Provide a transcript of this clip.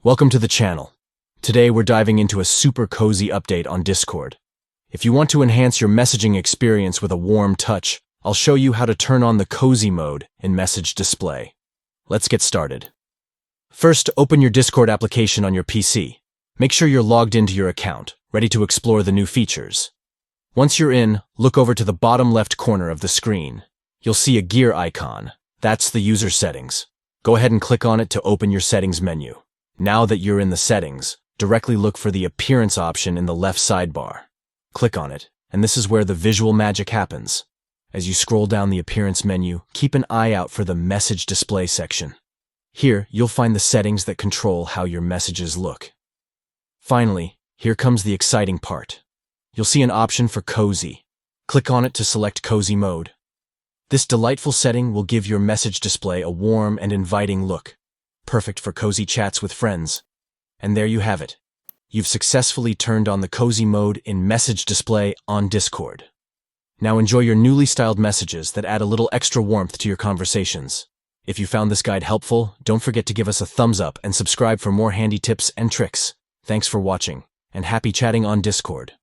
Welcome to the channel. Today we're diving into a super cozy update on Discord. If you want to enhance your messaging experience with a warm touch, I'll show you how to turn on the cozy mode in message display. Let's get started. First, open your Discord application on your PC. Make sure you're logged into your account, ready to explore the new features. Once you're in, look over to the bottom left corner of the screen. You'll see a gear icon. That's the user settings. Go ahead and click on it to open your settings menu. Now that you're in the settings, directly look for the appearance option in the left sidebar. Click on it, and this is where the visual magic happens. As you scroll down the appearance menu, keep an eye out for the message display section. Here, you'll find the settings that control how your messages look. Finally, here comes the exciting part. You'll see an option for Cozy. Click on it to select Cozy mode. This delightful setting will give your message display a warm and inviting look, perfect for cozy chats with friends. And there you have it. You've successfully turned on the cozy mode in message display on Discord. Now enjoy your newly styled messages that add a little extra warmth to your conversations. If you found this guide helpful, don't forget to give us a thumbs up and subscribe for more handy tips and tricks. Thanks for watching, and happy chatting on Discord.